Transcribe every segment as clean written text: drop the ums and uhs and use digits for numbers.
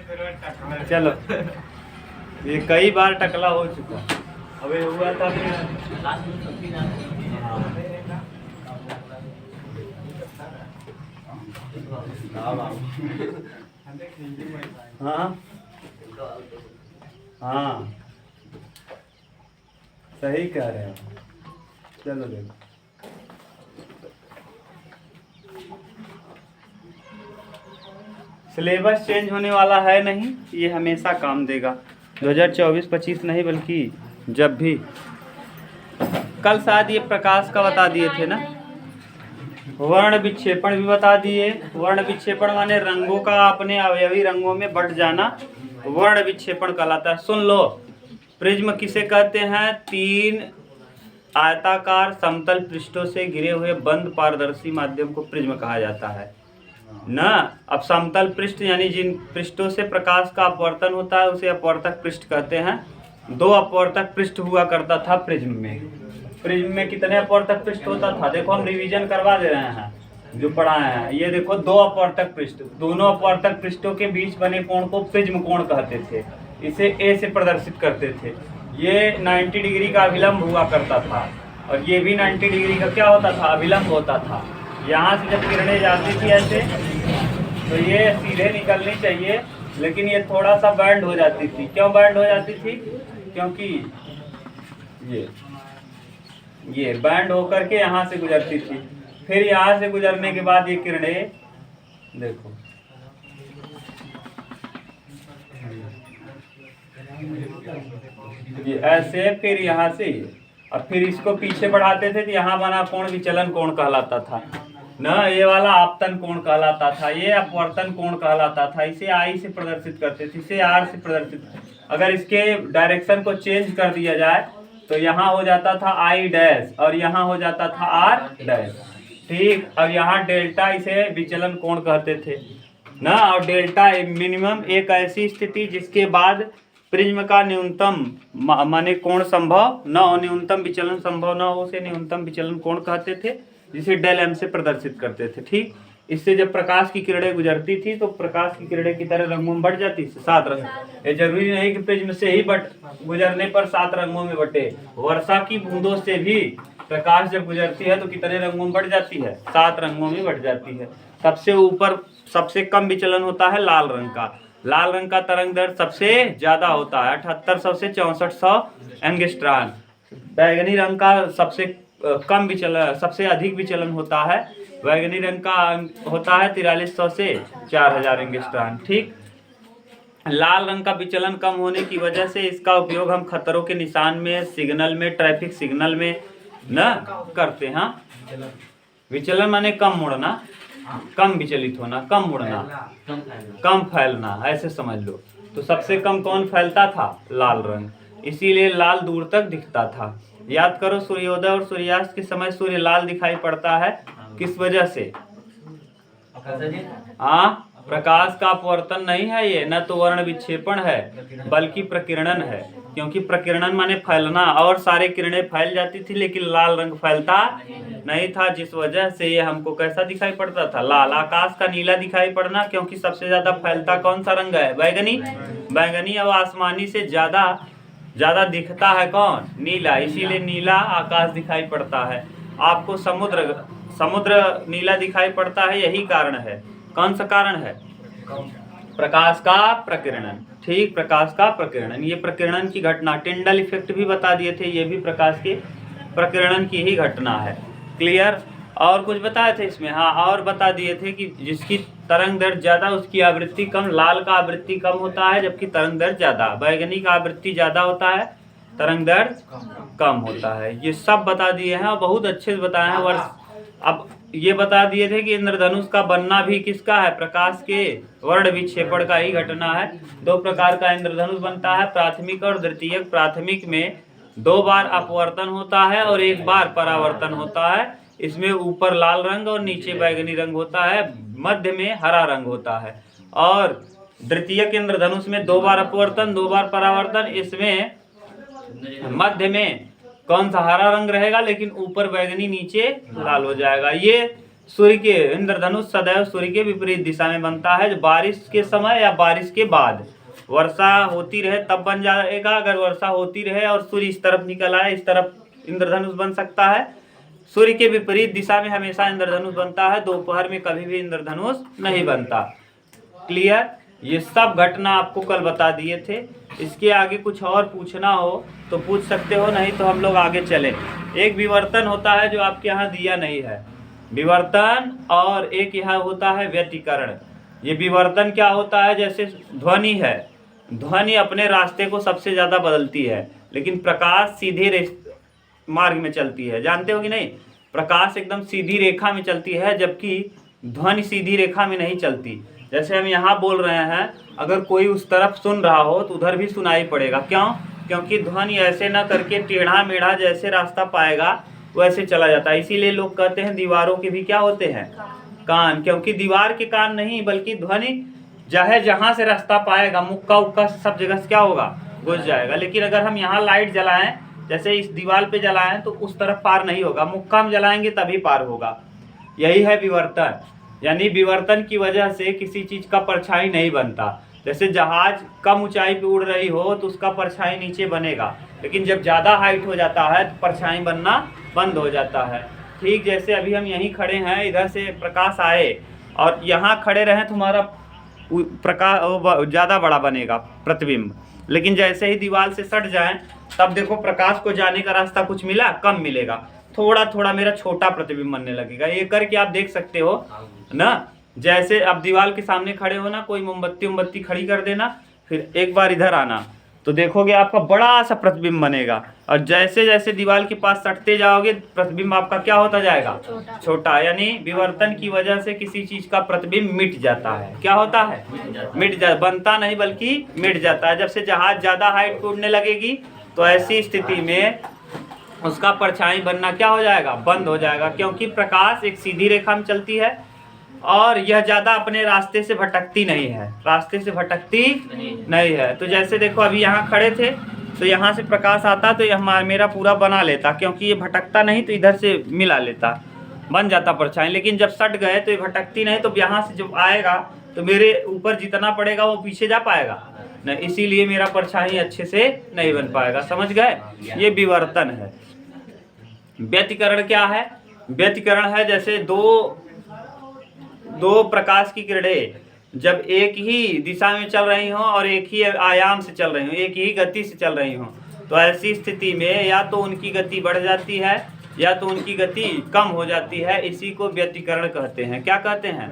चलो, ये कई बार टकला हो चुका। अबे हुआ था हाँ हाँ, सही कह रहे हो। चलो देखो, सिलेबस चेंज होने वाला है नहीं, ये हमेशा काम देगा। 2024-25 नहीं, बल्कि जब भी। कल शायद ये प्रकाश का बता दिए थे ना, वर्ण विक्षेपण भी बता दिए। वर्ण विक्षेपण माने रंगों का अपने अवयवी रंगों में बट जाना, वर्ण विक्षेपण कहलाता है। सुन लो, प्रिज्म किसे कहते हैं? 3 आयताकार समतल पृष्ठों से घिरे हुए बंद पारदर्शी माध्यम को प्रिज्म कहा जाता है ना। अब समतल पृष्ठ यानी जिन पृष्ठों से प्रकाश का अपवर्तन होता है उसे अपवर्तक पृष्ठ कहते हैं। 2 अपवर्तक पृष्ठ हुआ करता था प्रिज्म में। प्रिज्म में कितने अपवर्तक पृष्ठ होता था? देखो, हम रिवीजन करवा दे रहे हैं जो पढ़ाए हैं। ये देखो, 2 अपवर्तक पृष्ठ, दोनों अपवर्तक पृष्ठों के बीच बने कोण को प्रिज्म कोण कहते थे। इसे ए से प्रदर्शित करते थे। ये 90 डिग्री का अभिलंब हुआ करता था, और ये भी 90 डिग्री का क्या होता था? अभिलंब होता था। यहाँ से जब किरणें जाती थी ऐसे, तो ये सीधे निकलनी चाहिए, लेकिन ये थोड़ा सा बैंड हो जाती थी। क्यों बैंड हो जाती थी? क्योंकि ये बैंड होकर के यहाँ से गुजरती थी। फिर यहाँ से गुजरने के बाद ये किरणें देखो, ये ऐसे, फिर यहाँ से ये, और फिर इसको पीछे बढ़ाते थे तो यहाँ बना कोण विचलन कोण कहलाता था ना। ये वाला आपतन कोण कहलाता था, ये अपवर्तन कोण कहलाता था। इसे आई से प्रदर्शित करते थे, इसे आर से प्रदर्शित। अगर इसके डायरेक्शन को चेंज कर दिया जाए तो यहाँ हो जाता था आई डैश, और यहाँ हो जाता था आर डैश, ठीक। और यहाँ डेल्टा, इसे विचलन कोण कहते थे ना। और डेल्टा मिनिमम एक ऐसी स्थिति जिसके बाद प्रिज्म का न्यूनतम माने कोण संभव न हो, न्यूनतम विचलन संभव न हो, उसे न्यूनतम विचलन कोण कहते थे, जिसे डेल एम से प्रदर्शित करते थे, ठीक। इससे जब प्रकाश की किरणें गुजरती थी तो प्रकाश की किरणें की तरह रंगों में बट जाती थी, 7 रंग। ये जरूरी नहीं कि प्रिज्म से ही बट गुजरने पर 7 रंगों में बटे। वर्षा की बूंदों से भी प्रकाश जब गुजरती है तो कितने रंगों में बट जाती है? 7 रंगों में बट जाती है। सबसे ऊपर सबसे कम विचलन होता है लाल रंग का। लाल रंग का तरंग दैर्ध्य सबसे ज्यादा होता है, 7800 से 6400 एंगस्ट्रॉम। बैगनी रंग का सबसे कम विचलन, सबसे अधिक विचलन होता है। बैगनी रंग का होता है 4300 से 4000 एंगस्ट्रॉम, ठीक। लाल रंग का विचलन कम होने की वजह से इसका उपयोग हम खतरों के निशान में, सिग्नल में, ट्रैफिक सिग्नल में न करते हैं। विचलन माने कम मुड़ना, कम विचलित होना, कम मुड़ना, कम फैलना, ऐसे समझ लो। तो सबसे कम कौन फैलता था? लाल रंग। इसीलिए लाल दूर तक दिखता था। याद करो, सूर्योदय और सूर्यास्त के समय सूर्य लाल दिखाई पड़ता है, किस वजह से? हाँ, प्रकाश का अपवर्तन नहीं है ये, न तो वर्ण विक्षेपण है बल्कि प्रकीर्णन है। क्योंकि प्रकीर्णन माने फैलना, और सारे किरणें फैल जाती थी लेकिन लाल रंग फैलता नहीं था, जिस वजह से ये हमको कैसा दिखाई पड़ता था? लाल। आकाश का नीला दिखाई पड़ना, क्योंकि सबसे ज्यादा फैलता कौन सा रंग है? बैगनी। बैगनी और आसमानी से ज्यादा दिखता है कौन? नीला। इसीलिए नीला आकाश दिखाई पड़ता है। आपको समुद्र नीला दिखाई पड़ता है, यही कारण है। कौन सा कारण है? प्रकाश का प्रकीर्णन, ठीक। प्रकाश का प्रकीर्णन, ये प्रकीर्णन की घटना, टिंडल इफेक्ट भी बता दिए थे, ये भी प्रकाश के प्रकीर्णन की ही घटना है। क्लियर? और कुछ बताए थे इसमें? हाँ, और बता दिए थे कि जिसकी तरंग दैर्ध्य ज्यादा उसकी आवृत्ति कम। लाल का आवृत्ति कम होता है जबकि तरंग दैर्ध्य ज्यादा। बैगनी का आवृत्ति ज्यादा होता है, तरंग दैर्ध्य कम होता है। ये सब बता दिए हैं और बहुत अच्छे से बताए हैं। अब ये बता दिए थे कि इंद्रधनुष का बनना भी किसका है? प्रकाश के वर्ण विक्षेपण का ही घटना है। 2 प्रकार का इंद्रधनुष बनता है, प्राथमिक और द्वितीयक। प्राथमिक में 2 बार अपवर्तन होता है और 1 बार परावर्तन होता है। इसमें ऊपर लाल रंग और नीचे बैगनी रंग होता है, मध्य में हरा रंग होता है। और द्वितीयक इंद्रधनुष में 2 बार अपवर्तन, 2 बार परावर्तन। इसमें मध्य में कौन सा? हरा रंग रहेगा, लेकिन ऊपर बैगनी नीचे लाल हो जाएगा। ये सूर्य के इंद्रधनुष सदैव सूर्य के विपरीत दिशा में बनता है। बारिश के समय या बारिश के बाद वर्षा होती रहे तब बन जाएगा। अगर वर्षा होती रहे और सूर्य इस तरफ निकल आए, इस तरफ इंद्रधनुष बन सकता है। सूर्य के विपरीत दिशा में हमेशा इंद्रधनुष बनता है। दोपहर में कभी भी इंद्रधनुष नहीं बनता। क्लियर? ये सब घटना आपको कल बता दिए थे। इसके आगे कुछ और पूछना हो तो पूछ सकते हो, नहीं तो हम लोग आगे चलें। एक विवर्तन होता है जो आपके यहाँ दिया नहीं है, विवर्तन, और एक यहाँ होता है व्यतिकरण। ये विवर्तन क्या होता है? जैसे ध्वनि है, ध्वनि अपने रास्ते को सबसे ज़्यादा बदलती है, लेकिन प्रकाश सीधे मार्ग में चलती है। जानते हो कि नहीं? प्रकाश एकदम सीधी रेखा में चलती है, जबकि ध्वनि सीधी रेखा में नहीं चलती। जैसे हम यहाँ बोल रहे हैं, अगर कोई उस तरफ सुन रहा हो तो उधर भी सुनाई पड़ेगा। क्यों? क्योंकि ध्वनि ऐसे न करके टेढ़ा मेढ़ा जैसे रास्ता पाएगा वैसे चला जाता है। इसीलिए लोग कहते हैं दीवारों के भी क्या होते हैं? कान। क्योंकि दीवार के कान नहीं, बल्कि ध्वनि चाहे जहाँ से रास्ता पाएगा, मुक्का उक्का सब जगह से क्या होगा? घुस जाएगा। लेकिन अगर हम यहाँ लाइट जलाएं, जैसे इस दीवार पे जलाएं, तो उस तरफ पार नहीं होगा, मुक्का में जलाएंगे तभी पार होगा। यही है विवर्तन। यानी विवर्तन की वजह से किसी चीज़ का परछाई नहीं बनता। जैसे जहाज कम ऊंचाई पे उड़ रही हो तो उसका परछाई नीचे बनेगा, लेकिन जब ज़्यादा हाइट हो जाता है तो परछाई बनना बंद हो जाता है। ठीक जैसे अभी हम यहीं खड़े हैं, इधर से प्रकाश आए और यहाँ खड़े रहें तो हमारा प्रकाश ज़्यादा बड़ा बनेगा प्रतिबिंब, लेकिन जैसे ही दीवार से सट जाएं तब देखो प्रकाश को जाने का रास्ता कुछ मिला? कम मिलेगा। थोड़ा थोड़ा मेरा छोटा प्रतिबिंब बनने लगेगा। ये करके आप देख सकते हो ना। जैसे अब दीवार के सामने खड़े हो ना, कोई मोमबत्ती खड़ी कर देना, फिर एक बार इधर आना, तो देखोगे आपका बड़ा सा प्रतिबिंब बनेगा। और जैसे जैसे दीवार के पास सटते जाओगे प्रतिबिंब आपका क्या होता जाएगा? छोटा। यानी विवर्तन की वजह से किसी चीज का प्रतिबिंब मिट जाता है। क्या होता है? मिट जाता, बनता नहीं बल्कि मिट जाता है। जब से जहाज ज्यादा हाइट पे उड़ने लगेगी तो ऐसी स्थिति में उसका परछाई बनना क्या हो जाएगा? बंद हो जाएगा। क्योंकि प्रकाश एक सीधी रेखा में चलती है और यह ज़्यादा अपने रास्ते से भटकती नहीं है, रास्ते से भटकती नहीं है। तो जैसे देखो अभी यहाँ खड़े थे तो यहाँ से प्रकाश आता तो यह मेरा पूरा बना लेता, क्योंकि ये भटकता नहीं तो इधर से मिला लेता, बन जाता परछाई। लेकिन जब सट गए तो ये भटकती नहीं, तो यहाँ से जब आएगा तो मेरे ऊपर जितना पड़ेगा वो पीछे जा पाएगा नहीं, इसीलिए मेरा परछाई अच्छे से नहीं बन पाएगा। समझ गए? ये विवर्तन है। व्यतिकरण क्या है? व्यतिकरण है जैसे दो प्रकाश की किरणें जब एक ही दिशा में चल रही हों और एक ही आयाम से चल रही हों, एक ही गति से चल रही हों, तो ऐसी स्थिति में या तो उनकी गति बढ़ जाती है या तो उनकी गति कम हो जाती है। इसी को व्यतिकरण कहते हैं। क्या कहते हैं?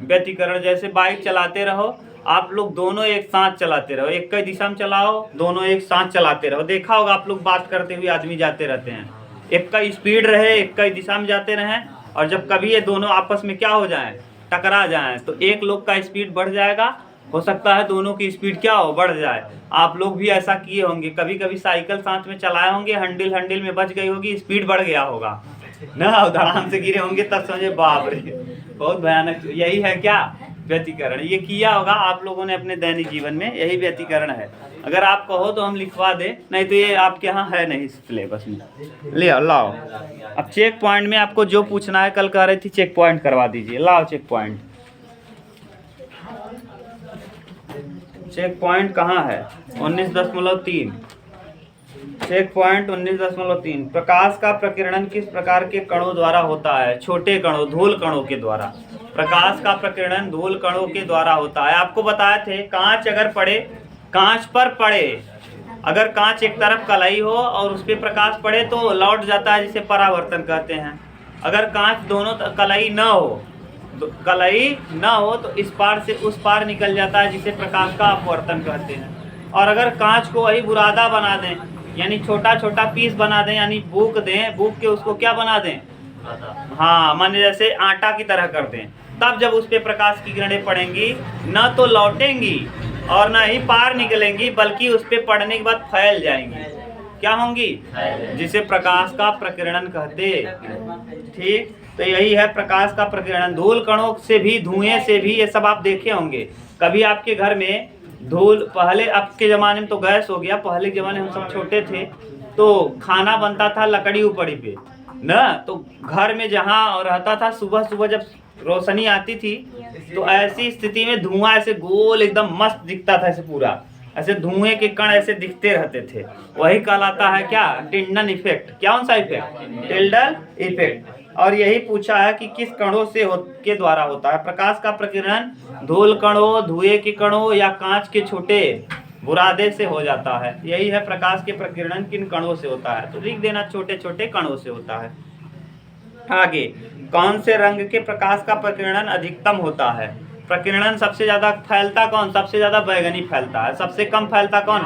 व्यतिकरण। जैसे बाइक चलाते रहो, आप लोग दोनों एक साथ चलाते रहो, एक ही दिशा में चलाओ, दोनों एक साथ चलाते रहो। देखा होगा आप लोग बात करते हुए आदमी जाते रहते हैं, एक का स्पीड रहे, एक का दिशा में जाते रहें, और जब कभी ये दोनों आपस में क्या हो जाएं? टकरा जाएं, तो एक लोग का स्पीड बढ़ जाएगा, हो सकता है दोनों की स्पीड क्या हो? बढ़ जाए। आप लोग भी ऐसा किए होंगे, कभी कभी साइकिल साथ में चलाए होंगे, हंडिल में बच गई होगी, स्पीड बढ़ गया होगा ना, धड़ाम से गिरे होंगे, तब समझे बाप रे बहुत भयानक। यही है क्या? व्यतिकरण। ये किया होगा आप लोगों ने अपने दैनिक जीवन में, यही व्यतिकरण है। अगर आप कहो तो हम लिखवा दें, नहीं तो ये आपके यहाँ है नहीं सिलेबस में। ले लाओ। अब चेक पॉइंट में आपको जो पूछना है, कल कह रही थी चेक पॉइंट करवा दीजिए। लाओ चेक पॉइंट। चेक पॉइंट कहाँ है? 19.3। Check point 19.3। प्रकाश का प्रकीर्णन किस प्रकार के कणों द्वारा होता है? छोटे कणों, धूल कणों के द्वारा। प्रकाश का प्रकीर्णन धूल कणों के द्वारा होता है। आपको बताए थे कांच अगर पड़े, कांच पर पड़े, अगर कांच एक तरफ कलाई हो और उस पर प्रकाश पड़े तो लौट जाता है, जिसे परावर्तन कहते हैं। अगर कांच दोनों कलाई न हो, कलाई न हो तो इस पार से उस पार निकल जाता है, जिसे प्रकाश का अपवर्तन कहते हैं। और अगर कांच को वही बुरादा बना दें, यानी छोटा छोटा पीस बना दें, यानी बूक दें, बूक के उसको क्या बना दें? हाँ, माने जैसे आटा की तरह कर दें, तब जब उस पर प्रकाश की किरणें पड़ेंगी न तो लौटेंगी और न ही पार निकलेंगी, बल्कि उस पर पड़ने के बाद फैल जाएंगी। क्या होंगी? जिसे प्रकाश का प्रकीर्णन कहते। ठीक, तो यही है प्रकाश का प्रकीर्णन। धूल कणों से भी, धुएं से भी, ये सब आप देखे होंगे। कभी आपके घर में धूल, पहले आपके ज़माने में तो गैस हो गया, पहले के ज़माने हम सब छोटे थे तो खाना बनता था लकड़ी उपड़ी पे, ना। तो घर में जहाँ रहता था, सुबह सुबह जब रोशनी आती थी तो ऐसी स्थिति में धुआं ऐसे गोल एकदम मस्त दिखता था, ऐसे पूरा ऐसे धुएं के कण ऐसे दिखते रहते थे। वही कहलाता है क्या? टिंडन इफेक्ट। कौन सा इफेक्ट? Tilden effect. और यही पूछा है कि किस कणों से के द्वारा होता है। प्रकाश का प्रकीर्णन धूल कणों, धुएं के कणों या कांच के छोटे बुरादे से हो जाता है। यही है प्रकाश के प्रकीर्णन किन कणों से होता है, तो लिख देना छोटे छोटे कणों से होता है। आगे, कौन से रंग के प्रकाश का प्रकीर्णन अधिकतम होता है? प्रकीर्णन सबसे ज्यादा फैलता कौन? सबसे ज्यादा बैगनी फैलता है। सबसे कम फैलता कौन?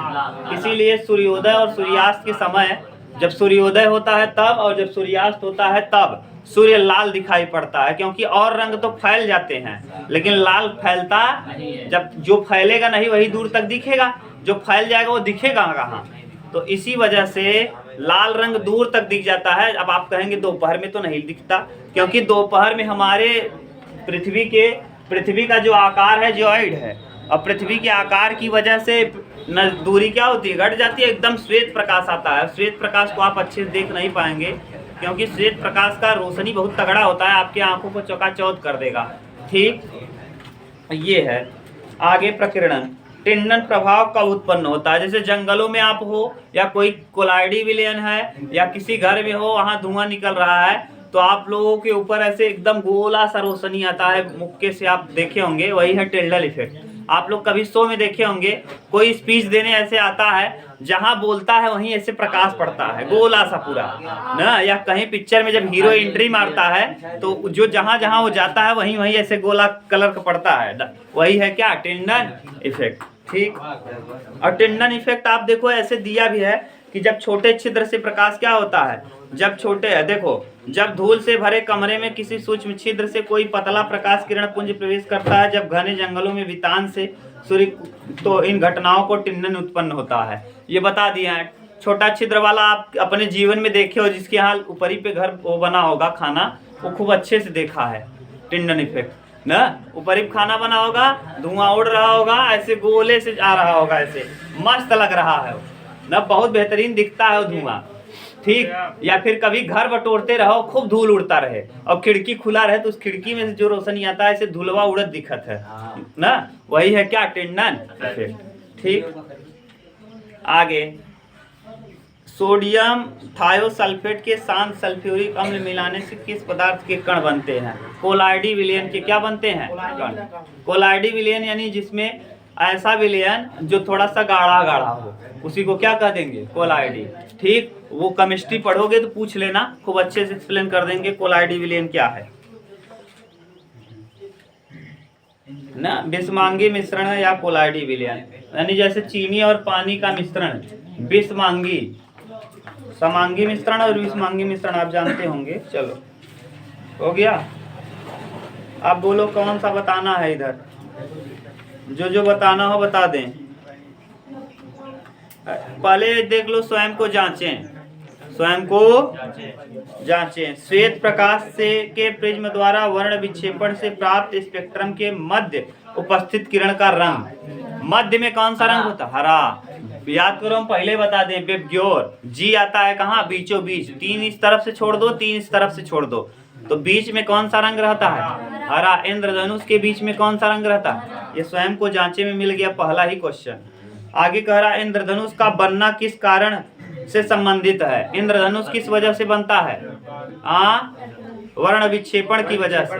इसीलिए सूर्योदय और सूर्यास्त के समय, जब सूर्योदय होता है तब और जब सूर्यास्त होता है तब सूर्य लाल दिखाई पड़ता है, क्योंकि और रंग तो फैल जाते हैं लेकिन लाल फैलता, जब जो फैलेगा नहीं वही दूर तक दिखेगा, जो फैल जाएगा वो दिखेगा कहाँ। तो इसी वजह से लाल रंग दूर तक दिख जाता है। अब आप कहेंगे दोपहर में तो नहीं दिखता, क्योंकि दोपहर में हमारे पृथ्वी का जो आकार है जियोइड है, और पृथ्वी के आकार की वजह से दूरी क्या होती है? घट जाती है। एकदम श्वेत प्रकाश आता है। श्वेत प्रकाश को आप अच्छे से देख नहीं पाएंगे, क्योंकि श्वेत प्रकाश का रोशनी बहुत तगड़ा होता है, आपकी आंखों को चकाचौंध कर देगा। ठीक, ये है। आगे, प्रकीर्णन टिंडन प्रभाव कब उत्पन्न होता है? जैसे जंगलों में आप हो, या कोई कोलाइडी विलयन है, या किसी घर में हो, वहां धुआं निकल रहा है, तो आप लोगों के ऊपर ऐसे एकदम गोला सा रोशनी आता है, मुक्के से आप देखे होंगे, वही है टिल्डन इफेक्ट। आप लोग कभी शो में देखे होंगे, कोई स्पीच देने ऐसे आता है, जहां बोलता है वहीं ऐसे प्रकाश पड़ता है गोला सा पूरा ना। या कहीं पिक्चर में जब हीरो एंट्री मारता है तो जो जहां जहां वो जाता है वहीं वहीं ऐसे गोला कलर का पड़ता है, वही है क्या? टिंडन इफेक्ट। ठीक, और टिंडन इफेक्ट आप देखो ऐसे दिया भी है कि जब छोटे छिद्र से प्रकाश क्या होता है, जब छोटे है, देखो, जब धूल से भरे कमरे में किसी सूक्ष्म छिद्र से कोई पतला प्रकाश किरण पुंज प्रवेश करता है, जब घने जंगलों में वितान से सूर्य, तो इन घटनाओं को टिंडन उत्पन्न होता है। ये बता दिया है। छोटा छिद्र वाला आप अपने जीवन में देखे हो, जिसके यहाँ ऊपरी पे घर वो बना होगा खाना, वो खूब अच्छे से देखा है टिंडन इफेक्ट ना। ऊपरी खाना बना होगा, धुआं उड़ रहा होगा, ऐसे गोले से आ रहा होगा, ऐसे मस्त लग रहा है ना, बहुत बेहतरीन दिखता है वो धुआं। ठीक, या फिर कभी घर बटोरते रहो, खूब धूल उड़ता रहे और खिड़की खुला रहे, तो उस खिड़की में से जो रोशनी आता है ऐसे धुलवा उड़त दिखत है ना, वही है क्या? टिंडन इफेक्ट। ठीक, आगे, सोडियम थायोसल्फेट के साथ सल्फ्यूरिक अम्ल मिलाने से किस पदार्थ के कण बनते हैं? कोलाइडी विलयन के क्या बनते हैं? कण। कोलाइडी विलयन यानी जिसमें ऐसा विलयन जो थोड़ा सा गाढ़ा गाढ़ा हो, उसी को क्या कह देंगे? कोलाइडी। ठीक, वो केमिस्ट्री पढ़ोगे तो पूछ लेना, खूब अच्छे से एक्सप्लेन कर देंगे कोलाइडी विलयन क्या है ना। विषमांगी मिश्रण या कोलाइडी विलयन, यानी जैसे चीनी और पानी का मिश्रण, विषमांगी, समांगी मिश्रण और विषमांगी मिश्रण आप जानते होंगे। चलो, हो गया। अब बोलो कौन सा बताना है? इधर जो बताना हो बता दें। पहले देख लो, स्वयं को जांचें, स्वयं को जांचें। श्वेत प्रकाश से के प्रिज्म द्वारा वर्ण विक्षेपण से प्राप्त स्पेक्ट्रम के मध्य उपस्थित किरण का रंग, मध्य में कौन सा रंग होता है? हरा। याद करो, हम पहले बता दें, बेब्ग्योर जी आता है कहाँ? बीचों बीच। 3 इस तरफ से छोड़ दो, 3 इस तरफ से छोड़ दो, तो बीच में कौन सा रंग रहता है? हरा। इंद्रधनुष के बीच में कौन सा रंग रहता है? ये स्वयं को जांचे में मिल गया पहला ही क्वेश्चन। आगे कह रहा है, इंद्रधनुष का बनना किस कारण से संबंधित है? इंद्रधनुष किस वजह से बनता है? वर्ण विक्षेपण की वजह से।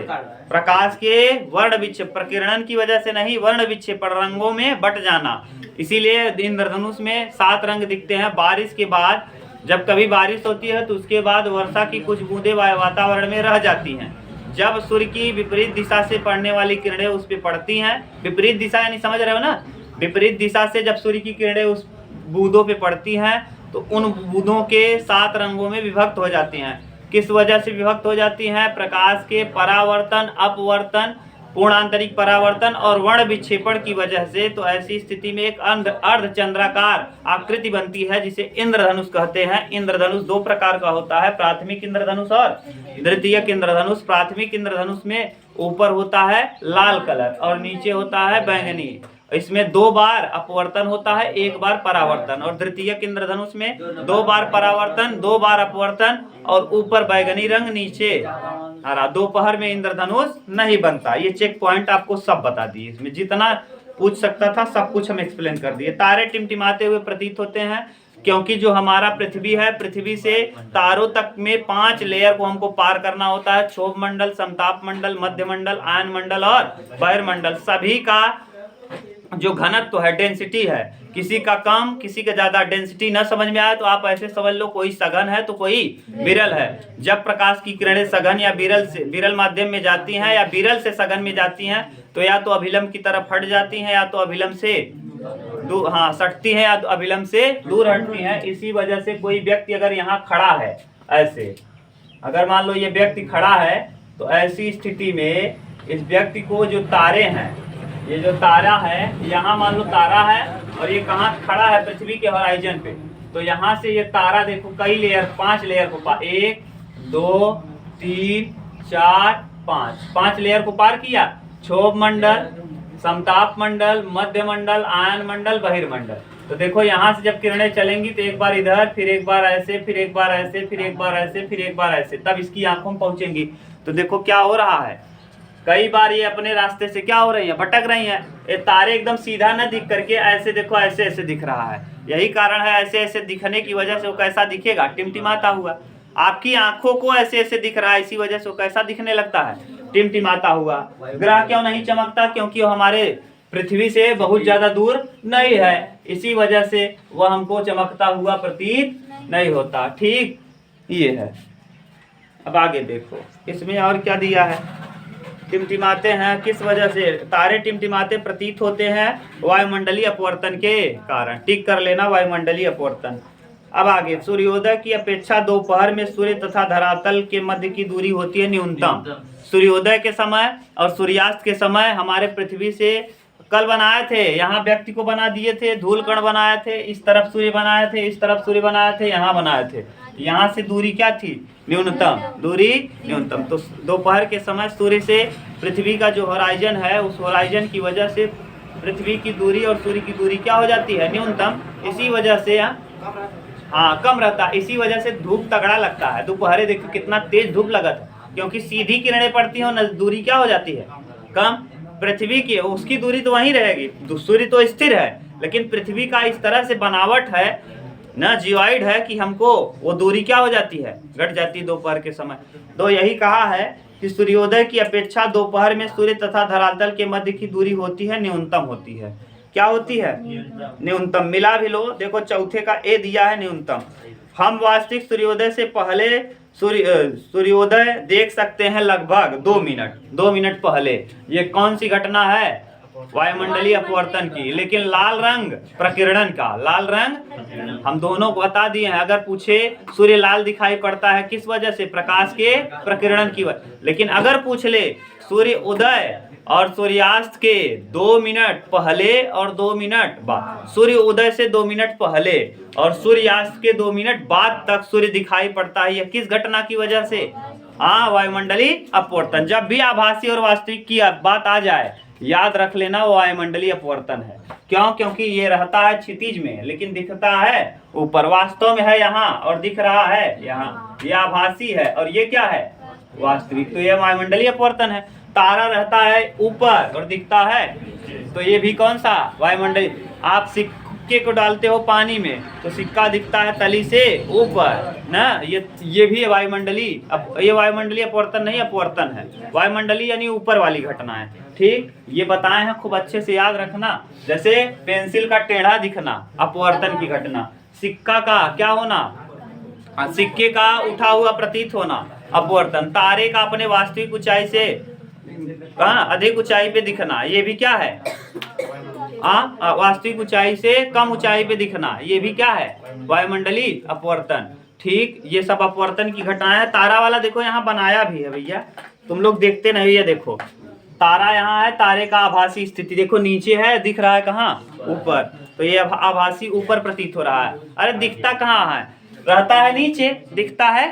प्रकाश के वर्ण विक्षेपण, प्रकीर्णन की वजह से नहीं, वर्ण विक्षेपण, रंगों में बट जाना। इसीलिए इंद्रधनुष में 7 रंग दिखते हैं। बारिश के बाद, जब कभी बारिश होती है तो उसके बाद वर्षा की कुछ बूंदें वातावरण में रह जाती हैं। जब सूर्य की विपरीत दिशा से पड़ने वाली किरणें उस पर पड़ती हैं, विपरीत दिशा यानी समझ रहे हो ना, विपरीत दिशा से जब सूर्य की किरणें उस बूंदों पे पड़ती हैं तो उन बूंदों के 7 रंगों में विभक्त हो जाती हैं। किस वजह से विभक्त हो जाती हैं? प्रकाश के परावर्तन, अपवर्तन, पूर्णांतरिक परावर्तन और वर्ण विक्षेपण की वजह से। तो ऐसी स्थिति में एक अर्धचंद्राकार आकृति बनती है जिसे इंद्रधनुष कहते हैं। इंद्रधनुष 2 प्रकार का होता है, प्राथमिक इंद्रधनुष और द्वितीयक इंद्रधनुष। प्राथमिक इंद्रधनुष में ऊपर होता है लाल कलर और नीचे होता है बैंगनी, इसमें 2 बार अपवर्तन होता है, 1 बार परावर्तन, और द्वितीयक इंद्रधनुष में 2 बार परावर्तन, 2 बार अपवर्तन, और ऊपर बैगनी रंग, नीचे हरा। दोपहर में इंद्रधनुष नहीं बनता। ये चेक पॉइंट आपको सब बता दिए, इसमें जितना पूछ सकता था सब कुछ हम एक्सप्लेन कर दिए। तारे टिमटिमाते हुए प्रतीत होते हैं क्योंकि जो हमारा पृथ्वी है, पृथ्वी से तारों तक में 5 लेयर को हमको पार करना होता है। क्षोभ मंडल, समताप मंडल, मध्य मंडल, आयन मंडल और बहिर्मंडल। सभी का जो घनत्व है, डेंसिटी है, किसी का कम किसी का ज्यादा। डेंसिटी न समझ में आए तो आप ऐसे समझ लो कोई सघन है तो कोई विरल है। जब प्रकाश की किरणें सघन या विरल माध्यम में जाती हैं या विरल से सघन में जाती हैं तो या तो अभिलंब की तरफ हट जाती हैं या तो अभिलंब से सटती हैं या तो अभिलंब से दूर हटती हैं। इसी वजह से कोई व्यक्ति अगर यहाँ खड़ा है, ऐसे अगर मान लो ये व्यक्ति खड़ा है तो ऐसी स्थिति में इस व्यक्ति को जो तारे हैं, ये जो तारा है, यहाँ मान लो तारा है और ये कहाँ खड़ा है, पृथ्वी के होराइजन पे, तो यहाँ से ये तारा देखो कई लेयर, 5 लेयर को 1 2 3 4 5 लेयर को पार किया। क्षोभ मंडल, समताप मंडल, मध्य मंडल, आयन मंडल, बहिर्मंडल। तो देखो यहाँ से जब किरणें चलेंगी तो एक बार इधर, फिर एक बार ऐसे, फिर एक बार ऐसे, फिर एक बार ऐसे, फिर एक बार ऐसे, तब इसकी आंखों में पहुंचेंगी। तो देखो क्या हो रहा है, कई बार ये अपने रास्ते से क्या हो रही है, भटक रही हैं। ये तारे एकदम सीधा न दिख करके ऐसे देखो, ऐसे ऐसे दिख रहा है। यही कारण है ऐसे ऐसे दिखने की वजह से वो कैसा दिखेगा, टिमटिमाता हुआ। आपकी आंखों को ऐसे ऐसे दिख रहा है, इसी वजह से वो कैसा दिखने लगता है, टिमटिमाता हुआ। ग्रह क्यों नहीं चमकता, क्योंकि वो हमारे पृथ्वी से बहुत ज्यादा दूर नहीं है, इसी वजह से वह हमको चमकता हुआ प्रतीत नहीं होता। ठीक, ये है। अब आगे देखो इसमें और क्या दिया है। टिमटिमाते हैं किस वजह से, तारे टिमटिमाते प्रतीत होते हैं वायुमंडलीय अपवर्तन के कारण। टिक कर लेना, वायुमंडलीय अपवर्तन। अब आगे, सूर्योदय की अपेक्षा दोपहर में सूर्य तथा धरातल के मध्य की दूरी होती है न्यूनतम। सूर्योदय के समय और सूर्यास्त के समय हमारे पृथ्वी से कल बनाए थे, यहाँ व्यक्ति को बना दिए थे, धूल कण बनाए थे, इस तरफ सूर्य बनाए थे, इस तरफ सूर्य बनाए थे, यहाँ बनाए थे। यहाँ से दूरी क्या थी, न्यूनतम, दूरी न्यूनतम। तो दोपहर के समय सूर्य से पृथ्वी का जो होराइजन है, उस होराइजन की वजह से पृथ्वी की दूरी और सूर्य की दूरी क्या हो जाती है, न्यूनतम। इसी वजह से कम रहता है, इसी वजह से धूप तगड़ा लगता है। दोपहर देखो कितना तेज धूप लगा था, क्योंकि सीधी किरणें पड़ती हैं, दूरी क्या हो जाती है, कम। पृथ्वी की उसकी दूरी तो वहीं रहेगी, सूर्य तो स्थिर है, लेकिन पृथ्वी का इस तरह से बनावट है न, जीवाइड है, कि हमको वो दूरी क्या हो जाती है, घट जाती है दोपहर के समय। तो यही कहा है कि सूर्योदय की अपेक्षा दोपहर में सूर्य तथा धरातल के मध्य की दूरी होती है, न्यूनतम होती है। क्या होती है, न्यूनतम। मिला भी लो, देखो चौथे का ए दिया है, न्यूनतम। हम वास्तविक सूर्योदय से पहले सूर्योदय देख सकते हैं लगभग 2 मिनट पहले। ये कौन सी घटना है, वायुमंडलीय अपवर्तन की। लेकिन लाल रंग प्रकीर्णन का, लाल रंग हम दोनों को बता दिए हैं। अगर पूछे सूर्य लाल दिखाई पड़ता है किस वजह से, प्रकाश के प्रकीर्णन की वजह। लेकिन अगर पूछ ले सूर्य उदय और सूर्यास्त के 2 मिनट पहले और 2 मिनट बाद, सूर्य उदय से 2 मिनट पहले और सूर्यास्त के 2 मिनट बाद तक सूर्य दिखाई पड़ता है, यह किस घटना की वजह से, वायुमंडलीय अपवर्तन। जब भी आभासी और वास्तविक की बात आ जाए, याद रख लेना वो वायुमंडलीय अपवर्तन है। क्यों, क्योंकि ये रहता है क्षितिज में लेकिन दिखता है ऊपर, वास्तव में है यहाँ और दिख रहा है यहाँ। ये आभासी है और ये क्या है, वास्तविक। तो ये वायुमंडलीय अपवर्तन है। तारा रहता है ऊपर और दिखता है, तो ये भी कौन सा, वायुमंडलीय। आप सिक्के को डालते हो पानी में तो सिक्का दिखता है तली से ऊपर ना, ये भी वायुमंडलीय। अब ये वायुमंडलीय अपवर्तन नहीं, अपवर्तन है। वायुमंडलीय यानी ऊपर वाली घटना है। ठीक, ये बताए हैं, खूब अच्छे से याद रखना। जैसे पेंसिल का टेढ़ा दिखना, अपवर्तन की घटना। सिक्का का क्या होना, सिक्के का उठा हुआ प्रतीत होना, अपवर्तन। तारे का अपने वास्तविक ऊंचाई से अधिक ऊंचाई पे दिखना, ये भी क्या है, वास्तविक ऊंचाई से कम ऊंचाई पे दिखना, ये भी क्या है, वायुमंडलीय अपवर्तन। ठीक, ये सब अपवर्तन की घटनाएं है। तारा वाला देखो यहाँ बनाया भी है भैया, तुम लोग देखते नहीं, ये देखो तारा यहाँ है, तारे का आभासी स्थिति देखो नीचे है, दिख रहा है कहाँ, ऊपर। तो ये आभासी ऊपर प्रतीत हो रहा है। अरे दिखता कहाँ है, रहता है नीचे, दिखता है।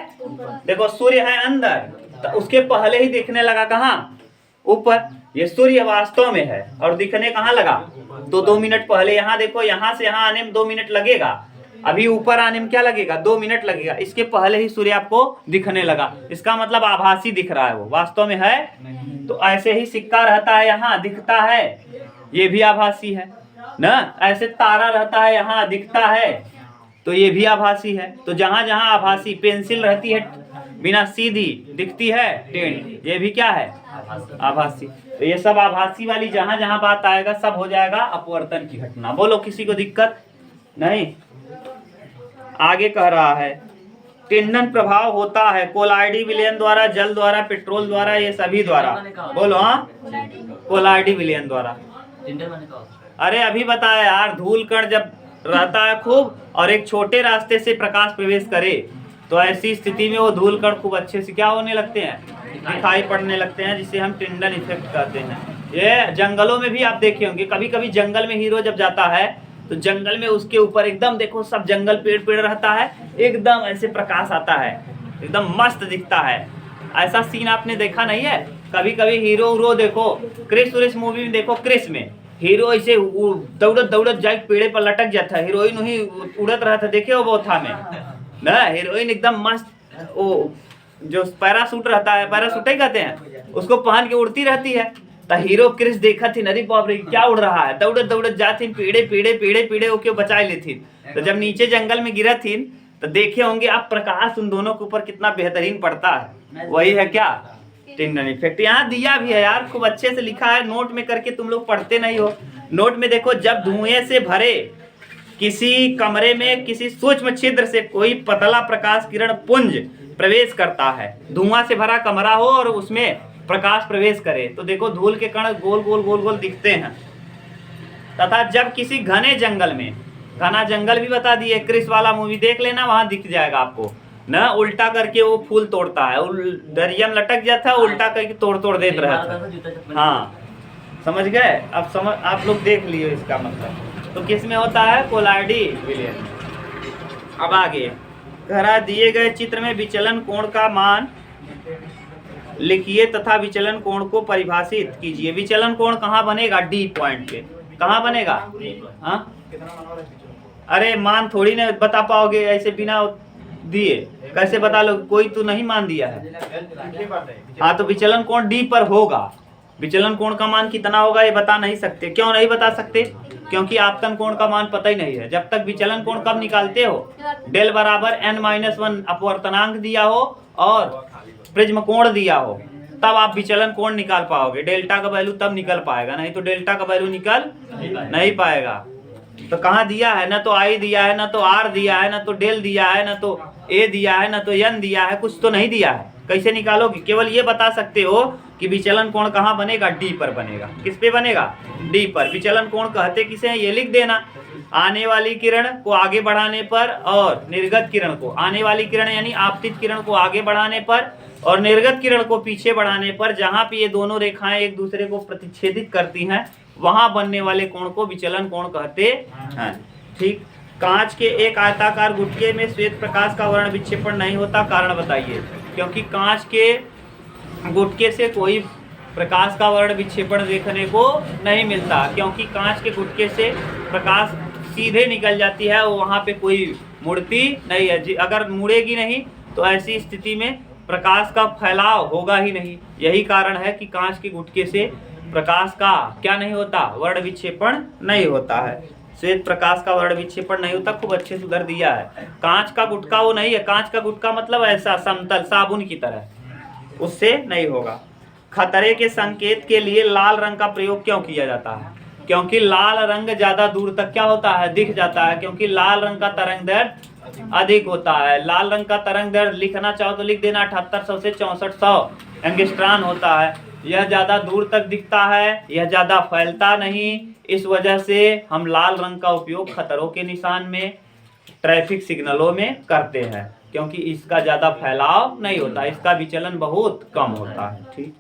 देखो सूर्य है अंदर, तो उसके पहले ही दिखने लगा कहाँ, ऊपर। ये सूर्य वास्तव में है और दिखने कहाँ लगा, तो 2 मिनट पहले यहाँ देखो, यहाँ से यहाँ आने में 2 मिनट लगेगा, अभी ऊपर आने में क्या लगेगा, 2 मिनट लगेगा। इसके पहले ही सूर्य आपको दिखने लगा, इसका मतलब आभासी दिख रहा है, वो वास्तव में है। तो ऐसे ही सिक्का रहता है यहाँ दिखता है, ये भी आभासी है ना। ऐसे तारा रहता है यहाँ दिखता है, तो ये भी आभासी है। तो जहां जहां आभासी, पेंसिल रहती है बिना सीधी, दिखती है टेढ़ी, ये भी क्या है, आभासी। तो ये सब आभासी वाली जहां जहां बात आएगा सब हो जाएगा अपवर्तन की घटना। बोलो किसी को दिक्कत नहीं। आगे कह रहा है टिंडन प्रभाव होता है कोलाइडी विलयन द्वारा, जल द्वारा, पेट्रोल द्वारा, ये सभी द्वारा। बोलो हाँ, कोलाइडी विलयन द्वारा। अरे अभी बताया यार, धूल कण जब रहता है खूब और एक छोटे रास्ते से प्रकाश प्रवेश करे तो ऐसी स्थिति में वो धूल कण खूब अच्छे से क्या होने लगते हैं, दिखाई पड़ने लगते हैं, जिसे हम टिंडन इफेक्ट कहते हैं। ये जंगलों में भी आप देखे होंगे, कभी कभी जंगल में हीरो जब जाता है तो जंगल में उसके ऊपर एकदम देखो सब जंगल पेड़ पेड़ रहता है, एकदम ऐसे प्रकाश आता है, एकदम मस्त दिखता है। ऐसा सीन आपने देखा नहीं है? कभी कभी हीरो देखो, क्रिस मूवी में देखो, क्रिस में हीरो ऐसे दौड़त दौड़त जाके पेड़े पर लटक जाता है, हीरोइन वही उड़त रहा था, देखे हो बोथा में ना, हीरोइन एकदम मस्त, वो जो पैरासूट रहता है, पैरासूट ही कहते हैं, उसको पहन के उड़ती रहती है। तो हीरो क्रिस देखा थी, अरे बाप रे क्या उड़ रहा है, दौड़त दौड़त जाती पेड़े पेड़े पेड़े पेड़े ओके बचा लेती। तो जब नीचे जंगल में गिरा थी तो देखे होंगे आप प्रकाश उन दोनों के ऊपर कितना बेहतरीन पड़ता है। वही है क्या, टिंडन इफेक्ट। यहाँ दिया भी है यार, खूब अच्छे से लिखा है, नोट में करके तुम लोग पढ़ते नहीं हो। नोट में देखो, जब धुएं से भरे किसी कमरे में किसी सूक्ष्म छिद्र से कोई पतला प्रकाश किरण पुंज प्रवेश करता है, धुआं से भरा कमरा हो और उसमें प्रकाश प्रवेश करे, तो देखो धूल के कण गोल गोल गोल गोल दिखते हैं। तथा जब किसी घने जंगल में, घना जंगल भी बता दिए, क्रिस वाला मूवी देख लेना, वहां दिख जाएगा आपको ना, उल्टा करके वो फूल तोड़ता है, दरिया में लटक जाता है, उल्टा करके तोड़ देते रहता है। हाँ समझ गए, अब समझ आप लोग देख लियो इसका मतलब। तो किस में होता है, कोलाइडी विलयन। अब आगे घरा दिए गए चित्र में विचलन कोण का मान लिखिए तथा विचलन कोण को परिभाषित कीजिए। विचलन कोण कहाँ बनेगा, डी पॉइंट पे। कहाँ बनेगा, हाँ अरे मान थोड़ी ना बता पाओगे ऐसे बिना दिए, कैसे बता लो, कोई तो नहीं मान दिया है। हाँ तो विचलन कोण डी पर होगा। विचलन कोण का मान कितना होगा ये बता नहीं सकते। क्यों नहीं बता सकते, क्योंकि आपतन कोण का मान पता ही नहीं है। जब तक विचलन कोण कब निकालते हो, डेल बराबर n-1 अपवर्तनांक दिया हो और प्रिज्म कोण दिया हो, तब आप विचलन कोण निकाल पाओगे। डेल्टा का वैल्यू तब निकल पाएगा, नहीं तो डेल्टा का वैल्यू निकल नहीं पाएगा। तो कहाँ दिया है, ना तो आई दिया है, ना तो आर दिया है, ना तो डेल दिया है, ना तो ए दिया है, ना तो एन दिया है, कुछ तो नहीं दिया है। कैसे निकालोगे, केवल ये बता सकते हो कि विचलन कोण कहाँ बनेगा, डी पर बनेगा। किस पे बनेगा, डी पर। विचलन कोण कहते किसे हैं, ये लिख देना। आने वाली किरण को आगे बढ़ाने पर और निर्गत किरण को, आने वाली किरण यानी आपतित किरण को आगे बढ़ाने पर और निर्गत किरण को पीछे बढ़ाने पर, जहां पे ये दोनों रेखाएं एक दूसरे को प्रतिच्छेदित करती हैं, वहां बनने वाले कोण को विचलन कोण कहते हैं। ठीक। कांच के एक आयताकार गुटके में श्वेत प्रकाश का वर्ण विक्षेपण नहीं होता, कारण बताइए। क्योंकि कांच के गुटके से कोई प्रकाश का वर्ण विक्षेपण देखने को नहीं मिलता, क्योंकि कांच के गुटके से प्रकाश सीधे निकल जाती है, वहाँ पे कोई मुड़ती नहीं है। अगर मुड़ेगी नहीं तो ऐसी स्थिति में प्रकाश का फैलाव होगा ही नहीं। यही कारण है कि कांच के गुटके से प्रकाश का क्या नहीं होता, वर्ण विक्षेपण नहीं होता है। श्वेत प्रकाश का वर्ण विक्षेपण नहीं होता, खूब अच्छे से उधर दिया है। कांच का गुटका वो नहीं है, कांच का गुटका मतलब ऐसा समतल साबुन की तरह, उससे नहीं होगा। खतरे के संकेत के लिए लाल रंग का प्रयोग क्यों किया जाता है, क्योंकि लाल रंग ज्यादा दूर तक क्या होता है, दिख जाता है, क्योंकि लाल रंग का तरंग दैर्ध्य अधिक होता है। लाल रंग का तरंग दैर्ध्य लिखना चाहो तो लिख देना 7800 से 6400 एंगस्ट्रॉन होता है। यह ज्यादा दूर तक दिखता है, यह ज्यादा फैलता नहीं, इस वजह से हम लाल रंग का उपयोग खतरों के निशान में, ट्रैफिक सिग्नलों में करते हैं, क्योंकि इसका ज्यादा फैलाव नहीं होता, इसका विचलन बहुत कम होता है। ठीक।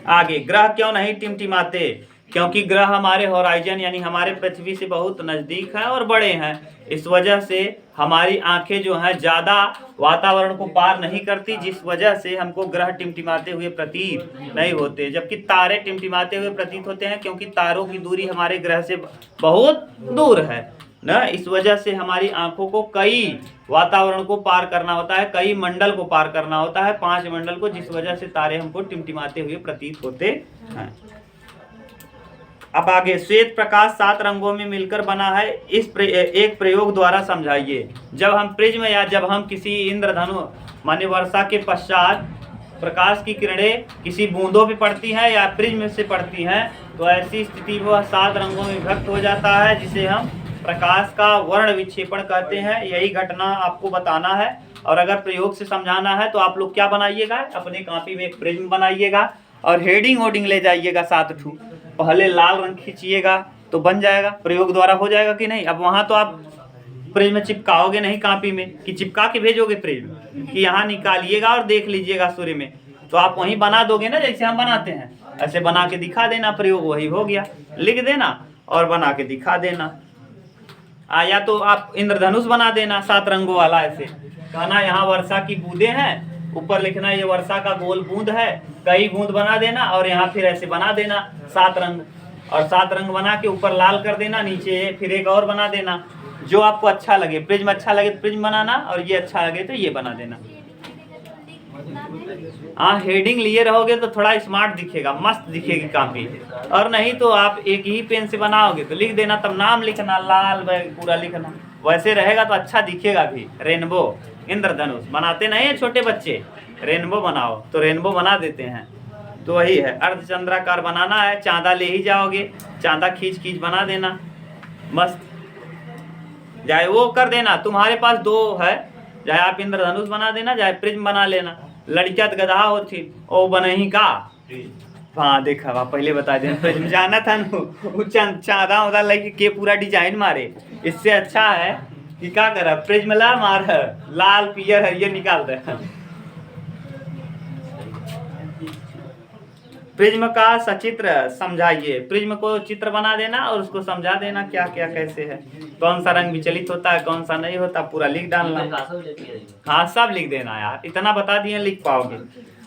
आगे, ग्रह क्यों नहीं टिमटिमाते, क्योंकि ग्रह हमारे होराइजन यानी हमारे पृथ्वी से बहुत नज़दीक हैं और बड़े हैं। इस वजह से हमारी आंखें जो हैं ज़्यादा वातावरण को पार नहीं करती, जिस वजह से हमको ग्रह टिमटिमाते हुए प्रतीत नहीं होते, जबकि तारे टिमटिमाते हुए प्रतीत होते हैं, क्योंकि तारों की दूरी हमारे ग्रह से बहुत दूर है ना। इस वजह से हमारी आंखों को कई वातावरण को पार करना होता है, कई मंडल को पार करना होता है, 5 मंडल को, जिस वजह से तारे हमको टिमटिमाते हुए प्रतीत होते हैं। अब आगे, श्वेत प्रकाश 7 रंगों में मिलकर बना है, एक प्रयोग द्वारा समझाइए। जब हम प्रिज्म या जब हम किसी इंद्रधनु माने वर्षा के पश्चात प्रकाश की किरणें किसी बूंदों पे पड़ती हैं या प्रिज्म से पड़ती हैं, तो ऐसी स्थिति में वह 7 रंगों में विभक्त हो जाता है, जिसे हम प्रकाश का वर्ण विक्षेपण कहते हैं। यही घटना आपको बताना है, और अगर प्रयोग से समझाना है तो आप लोग क्या बनाइएगा, अपने कॉपी में एक प्रिज्म बनाइएगा और हेडिंग होडिंग ले जाइएगा 7 ठू। पहले लाल रंग खींचिएगा तो बन जाएगा, प्रयोग द्वारा हो जाएगा कि नहीं। अब वहाँ तो आप प्रिज्म चिपकाओगे नहीं कॉपी में कि चिपका के भेजोगे प्रिज्म, कि यहाँ निकालिएगा और देख लीजिएगा सूर्य में, तो आप वहीं बना दोगे ना, जैसे हम बनाते हैं ऐसे बना के दिखा देना, प्रयोग वही हो गया। लिख देना और बना के दिखा देना। या तो आप इंद्रधनुष बना देना 7 रंगों वाला, ऐसे कहना यहाँ वर्षा की बूंदे हैं, ऊपर लिखना ये वर्षा का गोल बूंद है, कई बूंद बना देना, और यहाँ फिर ऐसे बना देना 7 रंग, और 7 रंग बना के ऊपर लाल कर देना, नीचे फिर एक और बना देना, जो आपको अच्छा लगे। प्रिज्म अच्छा लगे तो प्रिज्म बनाना, और ये अच्छा लगे तो ये बना देना। हाँ, हेडिंग लिए रहोगे तो थोड़ा स्मार्ट दिखेगा, मस्त दिखेगी कॉपी, और नहीं तो आप एक ही पेन से बनाओगे तो लिख देना, तब नाम लिखना लाल पूरा लिखना, वैसे रहेगा तो अच्छा दिखेगा भी। रेनबो इंद्रधनुष बनाते नहीं है छोटे बच्चे, रेनबो बनाओ, तो रेनबो बना देते हैं। तो वही है, अर्धचंद्राकार बनाना है, चांदा ले ही जाओगे, चांदा खींच खींच बना देना मस्त, चाहे वो कर देना। तुम्हारे पास 2 है, चाहे आप इंद्रधनुष बना देना, चाहे प्रिज्म बना लेना। लड़कियां तो गधा होती, ओ बनही का। हाँ देखा, वहाँ पहले बता देना, प्रिज्म जाना था न, चांदा उदा लगे के पूरा डिजाइन मारे। इससे अच्छा है कि क्या करा, प्रिज्म ला मार, लाल पियर हरियर निकाल दे। प्रिज्म का सचित्र समझाइए। प्रिज्म को चित्र बना देना और उसको समझा देना क्या क्या कैसे है, कौन सा रंग विचलित होता है, कौन सा नहीं होता, पूरा लिख डालना। हाँ सब लिख देना यार, इतना बता दिए लिख पाओगे।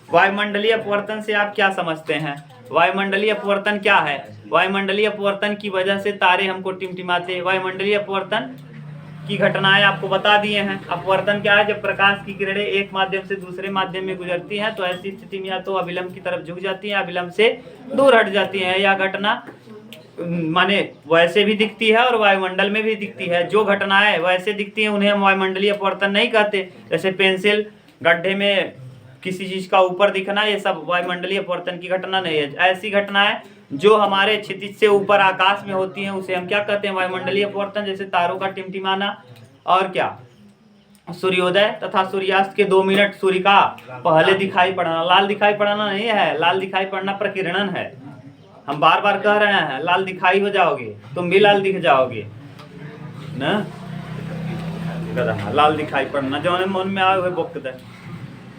वायुमंडलीय अपवर्तन से आप क्या समझते हैं? वायुमंडलीय अपवर्तन क्या है? वायुमंडलीय अपवर्तन की वजह से तारे हमको टिमटिमाते हैं। वायुमंडलीय अपवर्तन की घटनाएं आपको बता दिए हैं। अपवर्तन क्या है? जब प्रकाश की किरणें एक माध्यम से दूसरे माध्यम में गुजरती हैं तो ऐसी स्थिति में या तो अभिलंब की तरफ झुक जाती हैं, अभिलंब से दूर हट जाती हैं। यह घटना माने वैसे भी दिखती है और वायुमंडल में भी दिखती है। जो घटनाएं वैसे दिखती हैं उन्हें हम वायुमंडलीय अपवर्तन नहीं कहते। जैसे पेंसिल गड्ढे में किसी चीज का ऊपर दिखना, ये सब वायुमंडलीय अपवर्तन की घटना नहीं है। ऐसी घटनाएं जो हमारे क्षितिज से ऊपर आकाश में होती हैं उसे हम क्या कहते हैं? वायुमंडलीय अपवर्तन। जैसे तारों का टिमटिमाना और क्या सूर्योदय तथा सूर्यास्त के 2 मिनट सूर्य का पहले दिखाई पड़ना। लाल दिखाई पड़ना नहीं है, लाल दिखाई पड़ना प्रकीर्णन है। हम बार बार कह रहे हैं लाल दिखाई हो जाओगे, तुम भी लाल दिख जाओगे ना। लाल दिखाई पड़ना जो मन में आए हुए बोकते।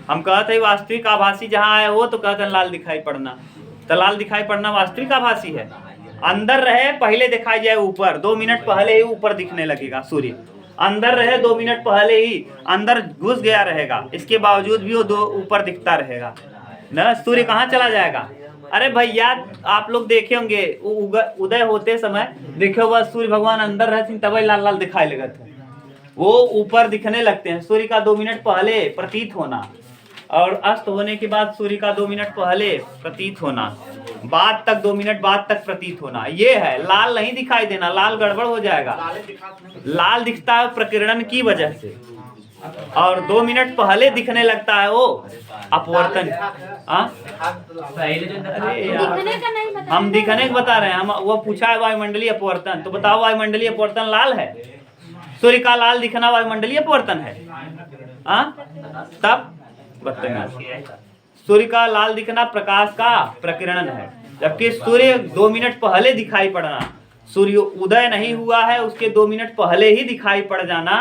हम कहते हैं वास्तविक आभासी जहाँ आए वो तो कहते हैं लाल दिखाई पड़ना। तो लाल दिखाई पड़ना वास्तविक आभासी है। अंदर रहे पहले दिखाई जाए ऊपर, 2 मिनट पहले ही ऊपर दिखने लगेगा सूर्य। अंदर रहे 2 मिनट पहले ही अंदर घुस गया रहेगा, इसके बावजूद भी वो 2 ऊपर दिखता रहेगा ना। सूर्य कहाँ चला जाएगा? अरे भैया आप लोग देखे होंगे उदय होते समय देखे हुआ सूर्य भगवान अंदर रहते तब लाल लाल दिखाई लगे थे। वो ऊपर दिखने लगते हैं सूर्य का 2 मिनट पहले प्रतीत होना, और अस्त होने के बाद सूर्य का 2 मिनट पहले प्रतीत होना, बाद तक 2 मिनट बाद तक प्रतीत होना। ये है, लाल नहीं दिखाई देना, लाल गड़बड़ हो जाएगा। लाल दिखता है प्रकीर्णन की वजह से, और 2 मिनट पहले दिखने लगता है वो अपवर्तन। हम दिखने का बता रहे हैं, हम वो पूछा है वायुमंडलीय अपवर्तन, तो बताओ वायुमंडलीय अपवर्तन लाल है? सूर्य का लाल दिखना वायुमंडलीय अपवर्तन है? तब सूर्य का लाल दिखना प्रकाश का प्रकीर्णन है, जबकि सूर्य 2 मिनट पहले दिखाई पड़ना, सूर्य उदय नहीं हुआ है उसके 2 मिनट पहले ही दिखाई पड़ जाना,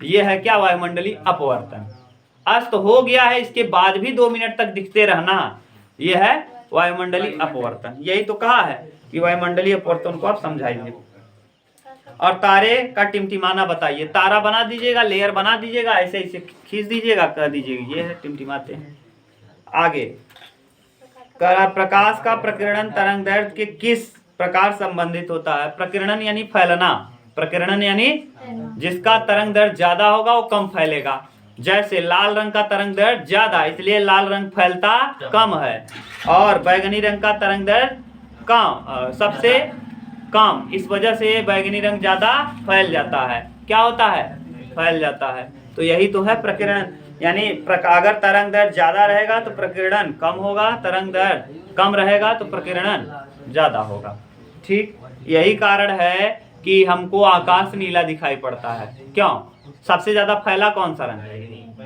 यह है क्या? वायुमंडलीय अपवर्तन। अस्त हो गया है इसके बाद भी 2 मिनट तक दिखते रहना, यह है वायुमंडलीय अपवर्तन। यही तो कहा है कि वायुमंडलीय अपवर्तन को आप समझाइए। और तारे का टिमटिमाना बताइए। तारा बना दीजिएगा, लेयर बना दीजिएगा, ऐसे ऐसे खींच दीजिएगा, कह दीजिएगा ये है टिमटिमाते हैं। आगे प्रकाश का प्रकीर्णन तरंग दैर्घ्य के किस प्रकार संबंधित होता है? प्रकीर्णन यानी फैलना, प्रकीर्णन यानी जिसका तरंग दैर्घ्य ज्यादा होगा वो कम फैलेगा। जैसे लाल रंग का तरंग दैर्घ्य ज्यादा, इसलिए लाल रंग फैलता कम है, और बैगनी रंग का तरंग दैर्घ्य कम, सबसे कम, इस वजह से बैगनी रंग ज्यादा फैल जाता है। क्या होता है? फैल जाता है। तो यही तो है प्रकीर्णन, यानी अगर तरंग दैर्घ्य ज्यादा रहेगा तो प्रकीर्णन कम होगा, तरंग दैर्घ्य कम रहेगा तो प्रकीर्णन ज्यादा होगा। ठीक, यही कारण है कि हमको आकाश नीला दिखाई पड़ता है। क्यों? सबसे ज्यादा फैला कौन सा रंग है?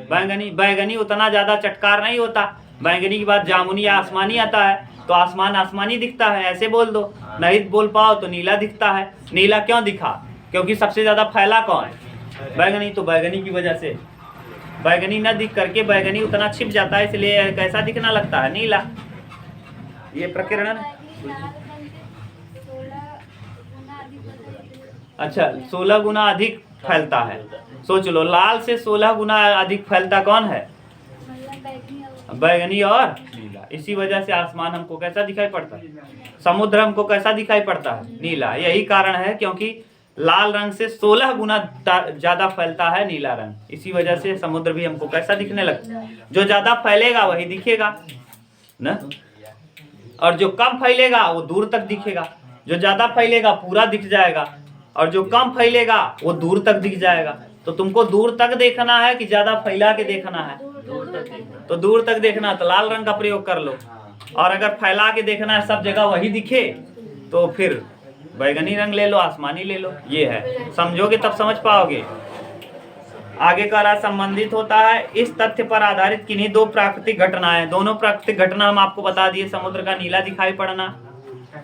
बैंगनी। बैंगनी उतना ज्यादा चटकार नहीं होता, बैंगनी के बाद जामुनी या आसमानी आता है, तो आसमान आसमानी दिखता है, ऐसे बोल दो। नहीं बोल पाओ तो नीला दिखता है। नीला क्यों दिखा? क्योंकि सबसे ज्यादा फैला कौन है? बैगनी। तो बैगनी की वजह से बैगनी न दिख करके बैगनी उतना छिप जाता है, इसलिए कैसा दिखना लगता है? नीला। ये प्रकीर्णन। अच्छा, 16 गुना अधिक फैलता है। सोच लो, लाल से 16 गुना अधिक फैलता कौन है? बैगनी और नीला। इसी वजह से आसमान हमको कैसा दिखाई पड़ता है? समुद्र हमको कैसा दिखाई पड़ता है? नीला। यही कारण है, क्योंकि लाल रंग से 16 गुना ज्यादा फैलता है नीला रंग। इसी वजह से समुद्र भी हमको कैसा दिखने लगता है? जो ज्यादा फैलेगा वही दिखेगा ना, और जो कम फैलेगा वो दूर तक दिखेगा। जो ज्यादा फैलेगा पूरा दिख जाएगा, और जो कम फैलेगा वो दूर तक दिख जाएगा। तो तुमको दूर तक देखना है कि ज्यादा फैला के देखना है? तो दूर तक देखना तो लाल रंग का प्रयोग कर लो, और अगर फैला के देखना है सब जगह वही दिखे तो फिर बैगनी रंग ले लो, आसमानी ले लो। ये है, समझोगे तब समझ पाओगे। आगे का राज संबंधित होता है इस तथ्य पर आधारित किन्हीं दो प्राकृतिक घटनाएं। दोनों प्राकृतिक घटना हम आपको बता दिए, समुद्र का नीला दिखाई पड़ना,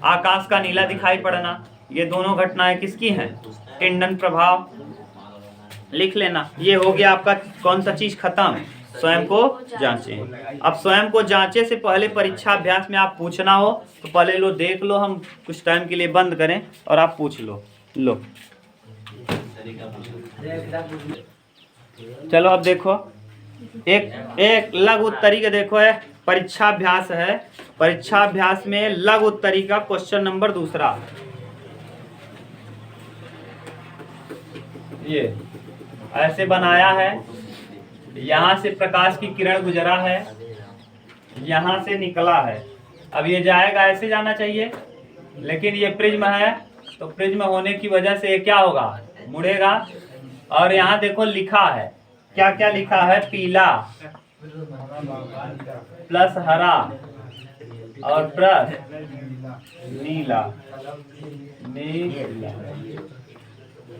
आकाश का नीला दिखाई पड़ना। ये दोनों घटनाएं किसकी हैं? टिंडन प्रभाव। लिख लेना। ये हो गया आपका कौन सा चीज खत्म? स्वयं को जांचें। अब स्वयं को जांचे से पहले परीक्षा अभ्यास में आप पूछना हो तो पहले लो देख लो, हम कुछ टाइम के लिए बंद करें और आप पूछ लो। चलो अब देखो, एक लघु उत्तरी का देखो है, परीक्षा अभ्यास है। परीक्षा अभ्यास में लघु उत्तरी का क्वेश्चन नंबर 2। ये ऐसे बनाया है, यहाँ से प्रकाश की किरण गुजरा है, यहाँ से निकला है। अब ये जाएगा, ऐसे जाना चाहिए, लेकिन ये प्रिज्म है तो प्रिज्म होने की वजह से ये क्या होगा? मुड़ेगा। और यहाँ देखो लिखा है, क्या क्या लिखा है? पीला प्लस हरा और प्लस नीला।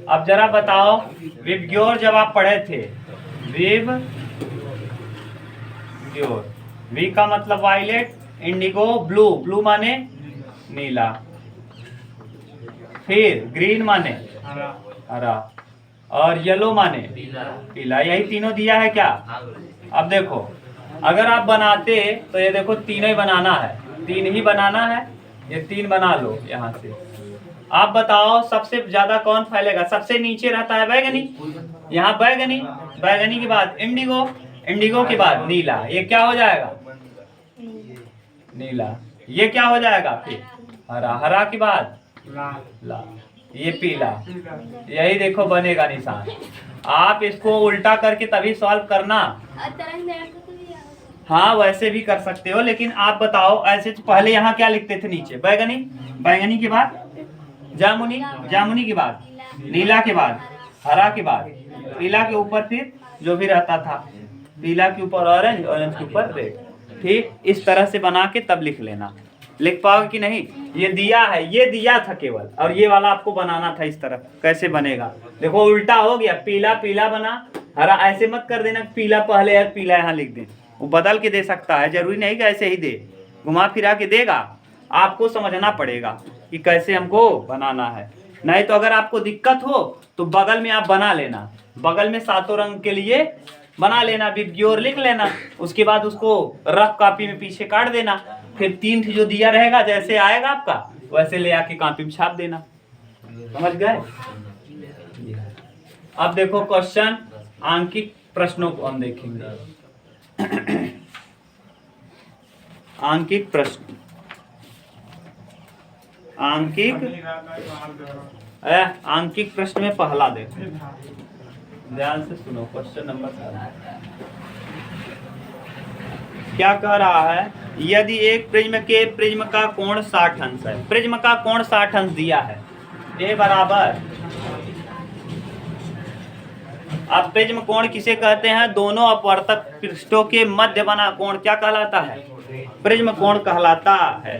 अब जरा बताओ, विबग्योर जब आप पढ़े थे, विबग्योर, वी का मतलब वायलेट, इंडिगो ब्लू, ब्लू माने नीला, फिर ग्रीन माने हरा, और येलो माने पीला। यही तीनों दिया है क्या? अब देखो, अगर आप बनाते तो ये देखो तीनों ही बनाना है, 3 ही बनाना है, ये 3 बना लो यहाँ से। आप बताओ सबसे ज्यादा कौन फैलेगा? सबसे नीचे रहता है बैगनी, यहाँ बैगनी, बैगनी के बाद इंडिगो, इंडिगो के बाद नीला। ये क्या हो जाएगा? नीला। ये क्या हो जाएगा? फिर हरा, हरा के बाद लाल, ये पीला। यही देखो बनेगा निशान। आप इसको उल्टा करके तभी सॉल्व करना। हाँ वैसे भी कर सकते हो, लेकिन आप बताओ ऐसे तो पहले यहाँ क्या लिखते थे? नीचे बैगनी, बैगनी के बाद जामुनी, जामुनी के बाद नीला, के बाद हरा, के बाद पीला, के ऊपर फिर जो भी रहता था, पीला के ऊपर ऑरेंज, ऑरेंज के ऊपर रेड। ठीक, इस तरह से बना के तब लिख लेना। लिख पाओगे कि नहीं? ये दिया है, ये दिया था केवल, और ये वाला आपको बनाना था इस तरफ। कैसे बनेगा? देखो उल्टा हो गया, पीला पीला बना, हरा। ऐसे मत कर देना पीला पहले है, पीला यहाँ लिख दे। वो बदल के दे सकता है, जरूरी नहीं कि ऐसे ही दे, घुमा फिरा के देगा। आपको समझना पड़ेगा कि कैसे हमको बनाना है। नहीं तो अगर आपको दिक्कत हो तो बगल में आप बना लेना, बगल में 7 रंग के लिए बना लेना, बिग्योर लिख लेना, उसके बाद उसको रफ कॉपी में पीछे काट देना, फिर 3 जो दिया रहेगा जैसे आएगा आपका वैसे ले आके कॉपी में छाप देना। समझ गए? अब देखो क्वेश्चन आंकिक प्रश्नों को हम देखेंगे। आंकिक प्रश्न, आंकिक प्रश्न में पहला देखो, ध्यान से सुनो। क्वेश्चन नंबर 7 क्या कह रहा है? यदि एक प्रिज्म के प्रिज्म का कोण 60 अंश है, प्रिज्म का कोण 60 अंश दिया है, ए बराबर, अब प्रिज्म कोण किसे कहते हैं? दोनों अपवर्तक पृष्ठों के मध्य बना कोण क्या कहलाता है? प्रिज्म कोण कहलाता है।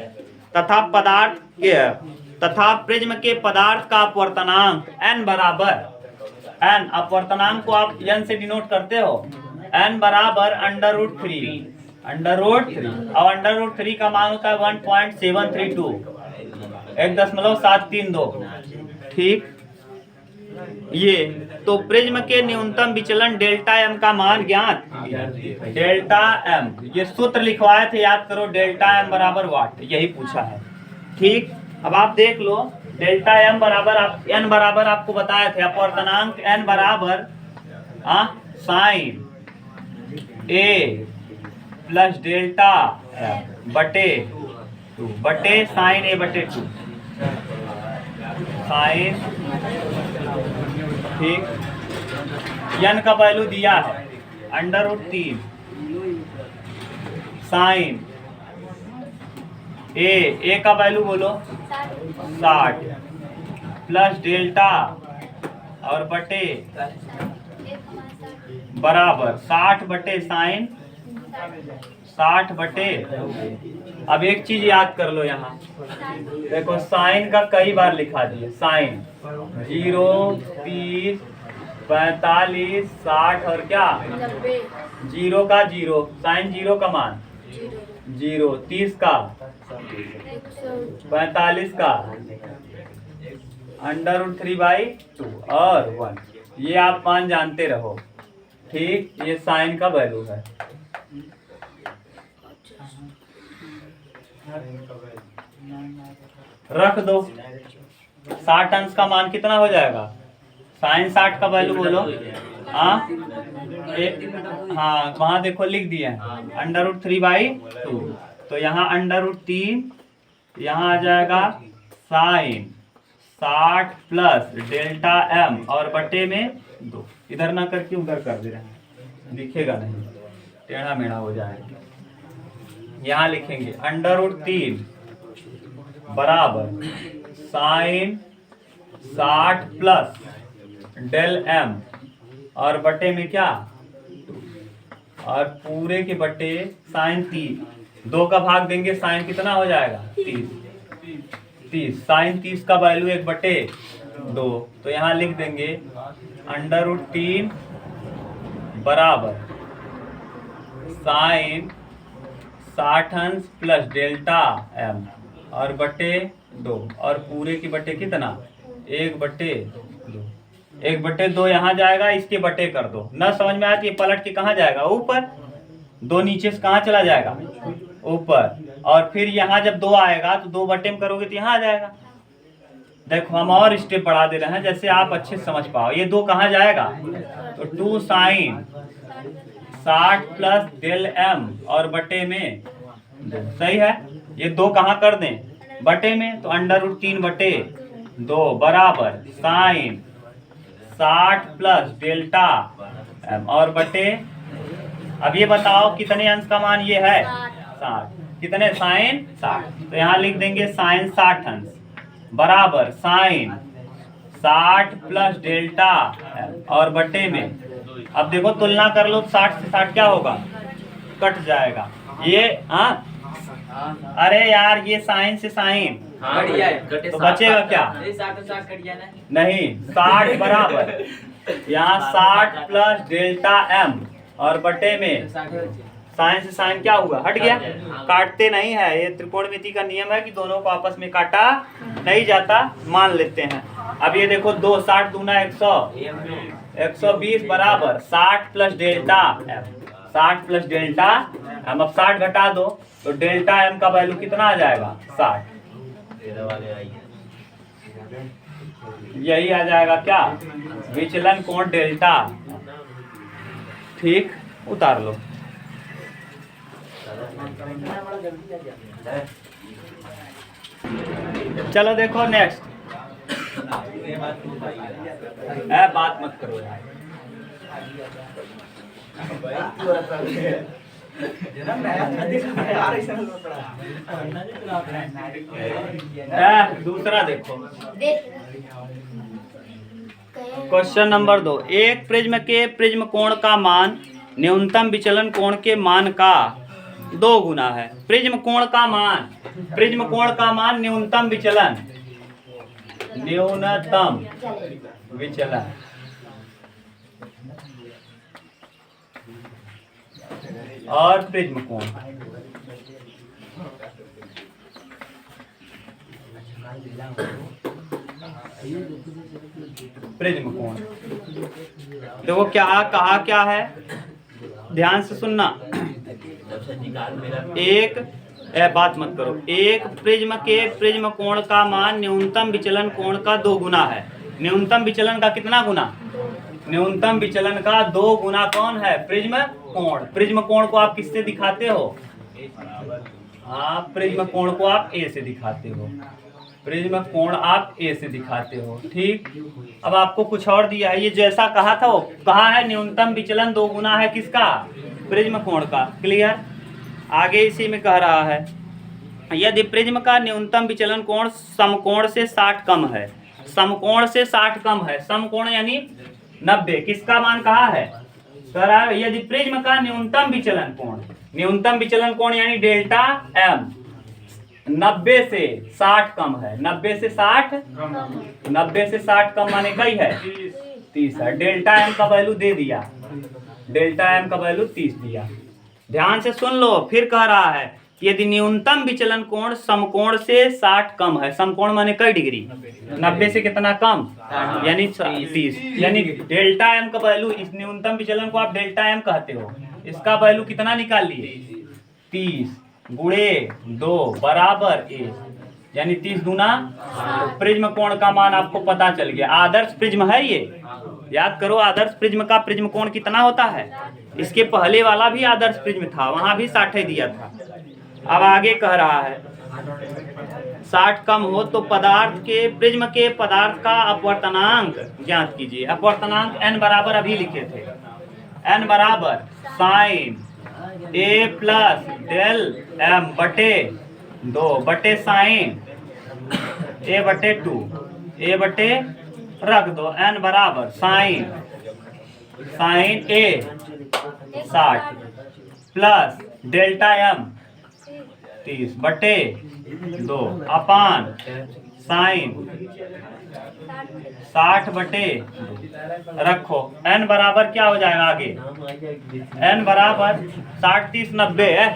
तथा प्रिज्म के पदार्थ का अपवर्तनांक n बराबर, n अपवर्तनांक को आप n से डिनोट करते हो, n बराबर √3, और √3 का मान होता है 1.732, 1.732, ठीक। ये तो प्रिज्म के न्यूनतम विचलन डेल्टा m का मान ज्ञात, डेल्टा m, ये सूत्र लिखवाए थे याद करो, डेल्टा m बराबर वाट, यही पूछा है, ठीक। अब आप देख लो, डेल्टा m बराबर n बराबर आपको बताए थे अपवर्तनांक n बराबर साइन a प्लस डेल्टा बटे 2 बटे साइन a बटे 2 साइन, ठीक। n का वैल्यू दिया है √3 साइन a का वैल्यू बोलो 60 प्लस डेल्टा और बटे बराबर 60 बटे साइन 60 बटे। अब एक चीज याद कर लो, यहाँ देखो साइन का कई बार लिखा दिए, साइन 0, 30, 45, 60 और क्या 0 का 0, साइन 0 का मान 0, 30 का 45 का √3/2 और 1, ये आप मान जानते रहो, ठीक। ये साइन का वैल्यू है। रख दो, 60 अंश का मान कितना हो जाएगा? साइन 60 का वैल्यू बोलो, हाँ वहां देखो लिख दिए √3/2, तो यहाँ √3, यहाँ आ जाएगा साइन 60 प्लस डेल्टा m और बटे में 2, इधर ना करके उधर कर दे रहे हैं, दिखेगा नहीं, टेढ़ा मेढ़ा हो जाएगा। यहाँ लिखेंगे √3 बराबर साइन 60 प्लस डेल m और बटे में क्या, और पूरे के बटे साइन 2 का भाग देंगे, साइन कितना हो जाएगा 30, साइन 30 का वैल्यू 1/2, तो यहाँ लिख देंगे √3 बराबर साइन 60 अंश प्लस डेल्टा m और बटे 2 और पूरे की बटे कितना 1/2, 1/2 यहाँ जाएगा, इसके बटे कर दो, न समझ में आती है पलट के कहाँ जाएगा ऊपर, 2 नीचे से कहाँ चला जाएगा ऊपर, और फिर यहाँ जब 2 आएगा तो 2 बटे में करोगे तो यहाँ आ जाएगा। देखो हम और स्टेप बढ़ा दे रहे हैं जैसे आप अच्छे से समझ पाओ। ये 2 कहाँ जाएगा तो 2 साइन 60 प्लस डेल m और बटे में 2, सही है। ये 2 कहाँ कर दें बटे में, तो √3/2 बराबर साइन 60 प्लस डेल्टा m और बटे, अब ये बताओ कितने अंश का मान ये है 60, कितने साइन 60, तो यहाँ लिख देंगे साइन 60 अंश बराबर साइन 60 प्लस डेल्टा और बटे में, अब देखो तुलना कर लो, 60 से 60 क्या होगा कट जाएगा, ये अरे यार ये साइन से साइन तो बचेगा क्या, नहीं 60 बराबर यहाँ 60 प्लस डेल्टा m और बटे में साइन से साइन क्या हुआ, हट गया, काटते नहीं है। ये त्रिकोणमिति का नियम है कि दोनों को आपस में काटा नहीं जाता, मान लेते हैं। अब ये देखो 2 60 दूना 100, 120 बराबर 60 plus delta M, 60 plus delta M. अब 60 घटा दो तो डेल्टा एम का वैल्यू कितना आ जाएगा, 60। यही आ जाएगा क्या, विचलन कोण डेल्टा। ठीक, उतार लो। चलो देखो नेक्स्ट। बात मत करो यार। दूसरा देखो, क्वेश्चन नंबर 2। एक प्रिज्म के प्रिज्म कोण का मान न्यूनतम विचलन कोण के मान का 2 गुना है। प्रिज्म कोण का मान, प्रिज्म कोण का मान न्यूनतम विचलन, न्यूनतम विचलन और प्रिज्म कोण, प्रिज्म कोण। देखो क्या कहा, क्या है, ध्यान से सुनना। एक बात मत करो। एक प्रिज्म के प्रिज्म कोण का मान न्यूनतम विचलन कोण का 2 गुना है। न्यूनतम विचलन का कितना गुना, न्यूनतम विचलन का 2 गुना कौन है, प्रिज्म कोण। प्रिज्म कोण को आप किससे दिखाते हो, आप प्रिज्म कोण को आप ए से दिखाते हो, प्रिज्म कोण आप ए से दिखाते हो। ठीक, अब आपको कुछ और दिया है, ये जैसा कहा था वो कहा है, न्यूनतम विचलन 2 गुना है किसका, प्रिज्म कोण का। क्लियर, आगे इसी में कह रहा है, यदि प्रिज्म का न्यूनतम विचलन कोण समकोण से 60 कम है, समकोण से 60 कम है, समकोण यानी 90, किसका मान कहा है, कह रहा है यदि प्रिज्म का न्यूनतम विचलन कोण, न्यूनतम विचलन कोण यानी डेल्टा एम 90 से 60 कम है, 90 से 60, 90 से 60 कम माने कई है, 30 है। डेल्टा एम का वैल्यू दे दिया, डेल्टा एम का वैल्यू 30 दिया। ध्यान से सुन लो, फिर कह रहा है यदि न्यूनतम विचलन कोण समकोण से 60 कम है, समकोण माने कई डिग्री, 90 से कितना कम, यानी 30, यानी डेल्टा एम का वैल्यू, इस न्यूनतम विचलन को आप डेल्टा एम कहते हो, इसका वैल्यू कितना निकाल लिए, 30 गुणे 2 बराबर 1, यानी 30 गुना। तो प्रिज्म कोण का मान आपको पता चल गया। आदर्श प्रिज्म है ये, याद करो आदर्श प्रिज्म का प्रिज्म कोण कितना होता है। इसके पहले वाला भी आदर्श प्रिज्म था, वहां भी 60 दिया था। अब आगे कह रहा है 60 कम हो तो पदार्थ के प्रिज्म के पदार्थ का अपवर्तनांक ज्ञात कीजिए। अपवर्तनांक n बराबर अभी लिखे थे, n बराबर sine a plus del m बटे 2 बटे साइन a बटे 2, a बटे रख दो, n बराबर sine a 60 plus delta m 30 बटे 2 अपान साइन 60 बटे 2 रखो। n बराबर क्या हो जाएगा आगे, n बराबर 60 30 90 है,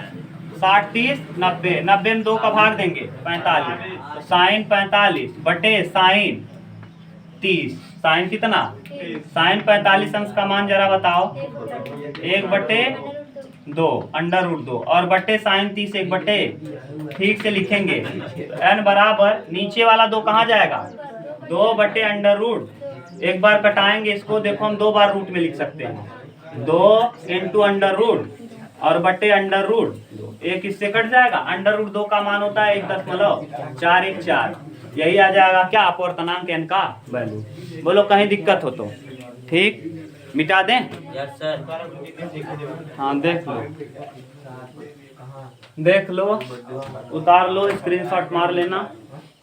60 30 90, 90 में 2 का भाग देंगे 45, तो साइन 45 बटे साइन 30, साइन कितना, साइन 45 अंश का मान जरा बताओ, 1 बटे 2 अंडर रूट 2 और बटे साइन 30 1 बटे, ठीक से लिखेंगे। n बराबर नीचे वाला 2 कहाँ जाएगा, 2 बटे अंडर रूट, एक बार कटाएंगे इसको, देखो हम 2 बार रूट में लिख सकते हैं, 2 इंटू अंडर रूट और बटे अंडर रूट, एक इससे कट जाएगा। अंडर रूट 2 का मान होता है 1.414, यही आ जाएगा क्या, अपवर्तनांक n का वैल्यू। बोलो कहीं दिक्कत हो तो, ठीक, मिटा दें। Yes sir. हाँ देख लो, देख लो, उतार लो, स्क्रीनशॉट मार लेना,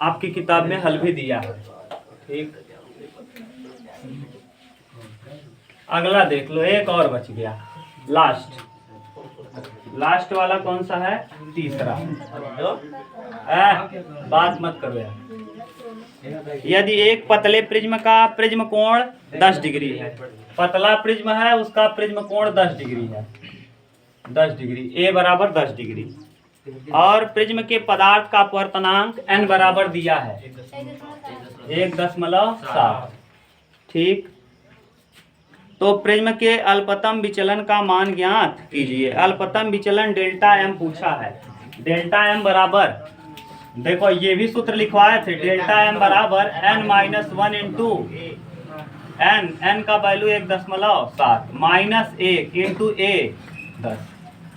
आपकी किताब में हल भी दिया है। ठीक, अगला देख लो, एक और बच गया, लास्ट, लास्ट वाला कौन सा है, तीसरा। बात मत करो यार। यदि एक पतले प्रिज्म का प्रिज्म कोण 10 डिग्री है, पतला प्रिज्म है उसका प्रिज्म कोण 10 डिग्री है, 10 डिग्री, ए बराबर 10 डिग्री। और प्रिज्म के पदार्थ का अपवर्तनांक n बराबर दिया है 1.7। ठीक, तो प्रिज्म के अल्पतम विचलन का मान ज्ञात कीजिए। अल्पतम विचलन डेल्टा m पूछा है। डेल्टा m बराबर, देखो ये भी सूत्र लिखवाए थे, डेल्टा m बराबर n-1 इंटू n का वैल्यू 1.7 माइनस 1 इंटू a 10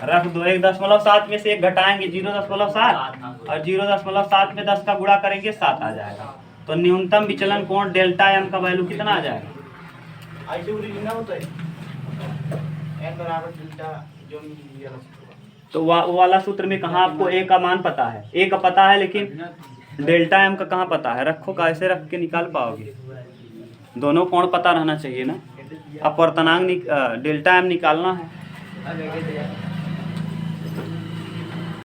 रख दो। 1.7 में से 1 घटाएंगे 0.7 और 0.7 में 10 का गुणा करेंगे 7 आ जाएगा। तो न्यूनतम विचलन कोण डेल्टा m का वैल्यू कितना आ जाएगा? तो वो वाला सूत्र में कहाँ आपको a का मान पता है? a का पता है लेकिन डेल्टा m का कहाँ पता है? रखो, कैसे रख के निकाल पाओगे? दोनों कोण पता रहना चाहिए ना। अपवर्तनांक डेल्टा m निकालना है।